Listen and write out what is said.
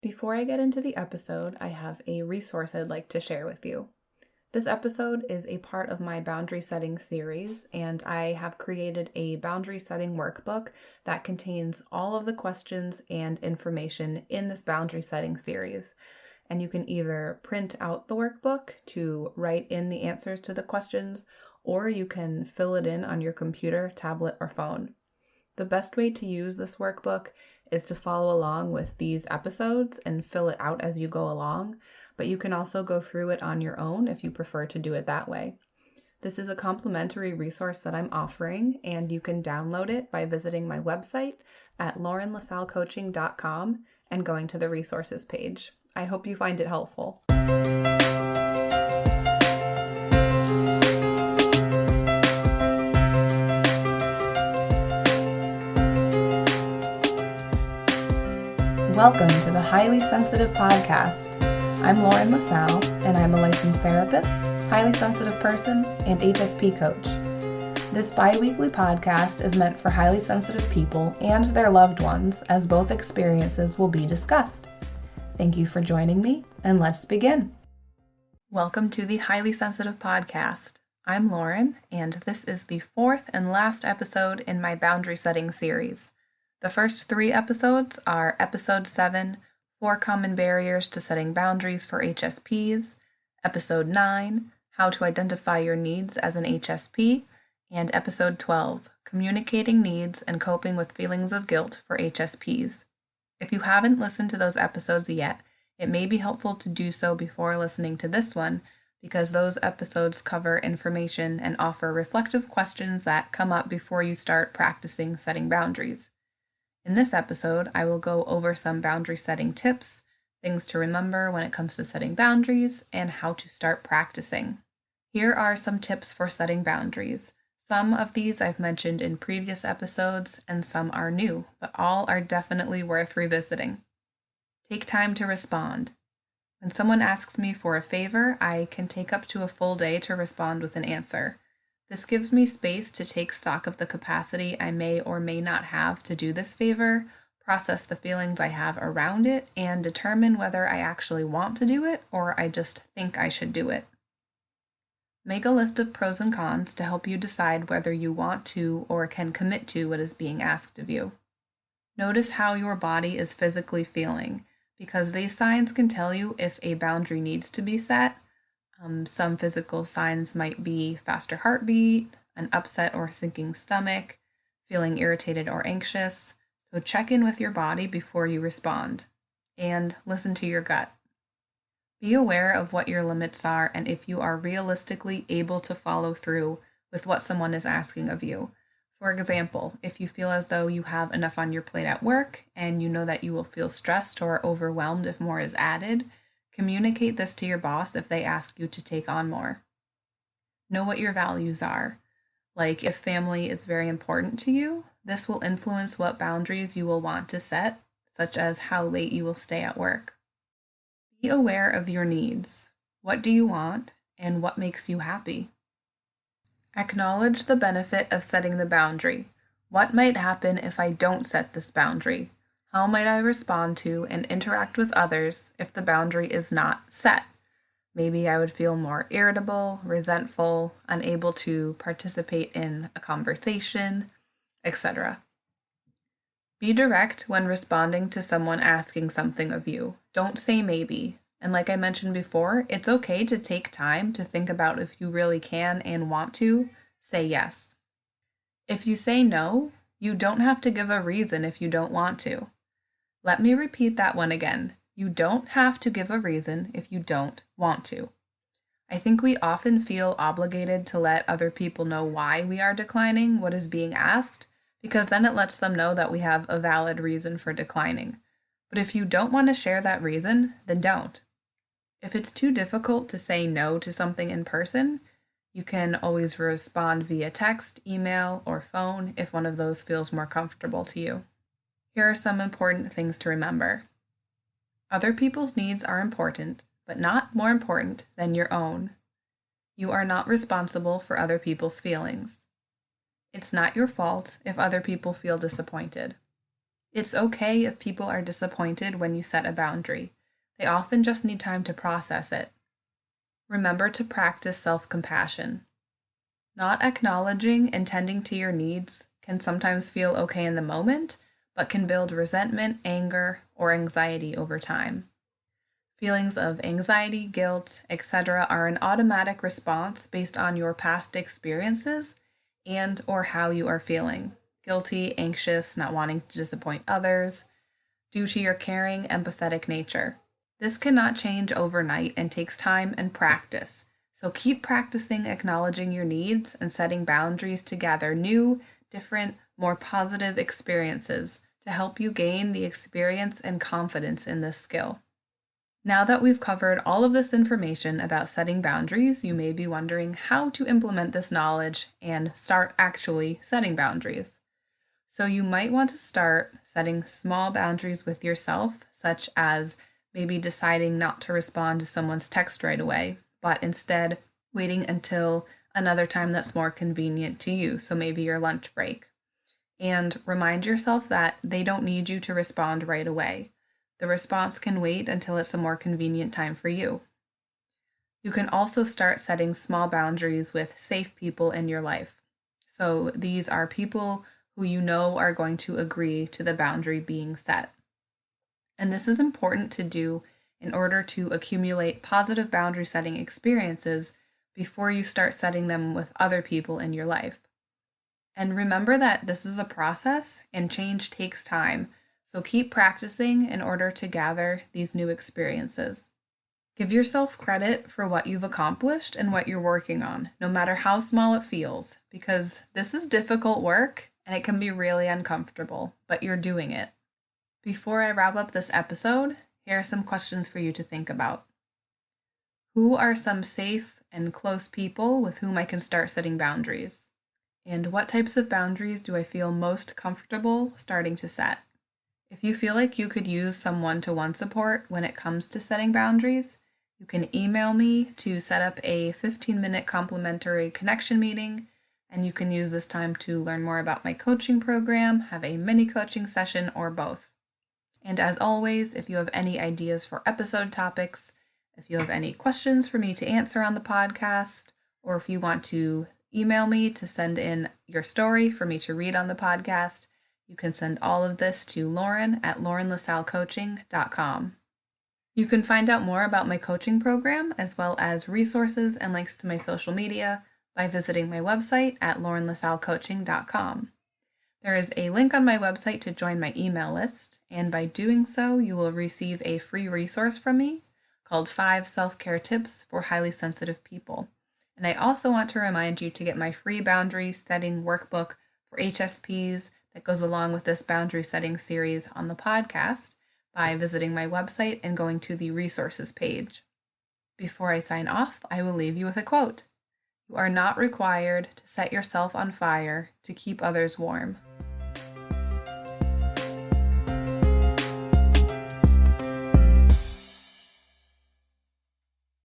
Before I get into the episode, I have a resource I'd like to share with you. This episode is a part of my boundary setting series, and I have created a boundary setting workbook that contains all of the questions and information in this boundary setting series. And you can either print out the workbook to write in the answers to the questions, or you can fill it in on your computer, tablet, or phone. The best way to use this workbook is to follow along with these episodes and fill it out as you go along, but you can also go through it on your own if you prefer to do it that way. This is a complimentary resource that I'm offering, and you can download it by visiting my website at laurenlasallecoaching.com and going to the resources page. I hope you find it helpful. Welcome to the Highly Sensitive Podcast. I'm Lauren LaSalle, and I'm a licensed therapist, highly sensitive person, and HSP coach. This bi-weekly podcast is meant for highly sensitive people and their loved ones, as both experiences will be discussed. Thank you for joining me, and let's begin. Welcome to the Highly Sensitive Podcast. I'm Lauren, and this is the fourth and last episode in my boundary setting series. The first 3 episodes are Episode 7, 4 Common Barriers to Setting Boundaries for HSPs, Episode 9, How to Identify Your Needs as an HSP, and Episode 12, Communicating Needs and Coping with Feelings of Guilt for HSPs. If you haven't listened to those episodes yet, it may be helpful to do so before listening to this one, because those episodes cover information and offer reflective questions that come up before you start practicing setting boundaries. In this episode, I will go over some boundary setting tips, things to remember when it comes to setting boundaries, and how to start practicing. Here are some tips for setting boundaries. Some of these I've mentioned in previous episodes, and some are new, but all are definitely worth revisiting. Take time to respond. When someone asks me for a favor, I can take up to a full day to respond with an answer. This gives me space to take stock of the capacity I may or may not have to do this favor, process the feelings I have around it, and determine whether I actually want to do it or I just think I should do it. Make a list of pros and cons to help you decide whether you want to or can commit to what is being asked of you. Notice how your body is physically feeling, because these signs can tell you if a boundary needs to be set. Some physical signs might be faster heartbeat, an upset or sinking stomach, feeling irritated or anxious. So check in with your body before you respond, and listen to your gut. Be aware of what your limits are and if you are realistically able to follow through with what someone is asking of you. For example, if you feel as though you have enough on your plate at work and you know that you will feel stressed or overwhelmed if more is added, communicate this to your boss if they ask you to take on more. Know what your values are. Like if family is very important to you, this will influence what boundaries you will want to set, such as how late you will stay at work. Be aware of your needs. What do you want, and what makes you happy? Acknowledge the benefit of setting the boundary. What might happen if I don't set this boundary? How might I respond to and interact with others if the boundary is not set? Maybe I would feel more irritable, resentful, unable to participate in a conversation, etc. Be direct when responding to someone asking something of you. Don't say maybe. And like I mentioned before, it's okay to take time to think about if you really can and want to say yes. If you say no, you don't have to give a reason if you don't want to. Let me repeat that one again. You don't have to give a reason if you don't want to. I think we often feel obligated to let other people know why we are declining what is being asked, because then it lets them know that we have a valid reason for declining. But if you don't want to share that reason, then don't. If it's too difficult to say no to something in person, you can always respond via text, email, or phone if one of those feels more comfortable to you. Here are some important things to remember. Other people's needs are important, but not more important than your own. You are not responsible for other people's feelings. It's not your fault if other people feel disappointed. It's okay if people are disappointed when you set a boundary. They often just need time to process it. Remember to practice self-compassion. Not acknowledging and tending to your needs can sometimes feel okay in the moment, but can build resentment, anger, or anxiety over time. Feelings of anxiety, guilt, etc. are an automatic response based on your past experiences and or how you are feeling. Guilty, anxious, not wanting to disappoint others, due to your caring, empathetic nature. This cannot change overnight and takes time and practice. So keep practicing acknowledging your needs and setting boundaries to gather new, different, more positive experiences to help you gain the experience and confidence in this skill. Now that we've covered all of this information about setting boundaries, you may be wondering how to implement this knowledge and start actually setting boundaries. So you might want to start setting small boundaries with yourself, such as maybe deciding not to respond to someone's text right away, but instead waiting until another time that's more convenient to you, so maybe your lunch break. And remind yourself that they don't need you to respond right away. The response can wait until it's a more convenient time for you. You can also start setting small boundaries with safe people in your life. So these are people who you know are going to agree to the boundary being set. And this is important to do in order to accumulate positive boundary setting experiences before you start setting them with other people in your life. And remember that this is a process and change takes time, so keep practicing in order to gather these new experiences. Give yourself credit for what you've accomplished and what you're working on, no matter how small it feels, because this is difficult work and it can be really uncomfortable, but you're doing it. Before I wrap up this episode, here are some questions for you to think about. Who are some safe and close people with whom I can start setting boundaries? And what types of boundaries do I feel most comfortable starting to set? If you feel like you could use some one-to-one support when it comes to setting boundaries, you can email me to set up a 15-minute complimentary connection meeting, and you can use this time to learn more about my coaching program, have a mini coaching session, or both. And as always, if you have any ideas for episode topics, if you have any questions for me to answer on the podcast, or if you want to email me to send in your story for me to read on the podcast, you can send all of this to lauren@laurenlasallecoaching.com. You can find out more about my coaching program, as well as resources and links to my social media, by visiting my website at laurenlasallecoaching.com. There is a link on my website to join my email list, and by doing so, you will receive a free resource from me called 5 Self-Care Tips for Highly Sensitive People. And I also want to remind you to get my free boundary setting workbook for HSPs that goes along with this boundary setting series on the podcast by visiting my website and going to the resources page. Before I sign off, I will leave you with a quote. You are not required to set yourself on fire to keep others warm.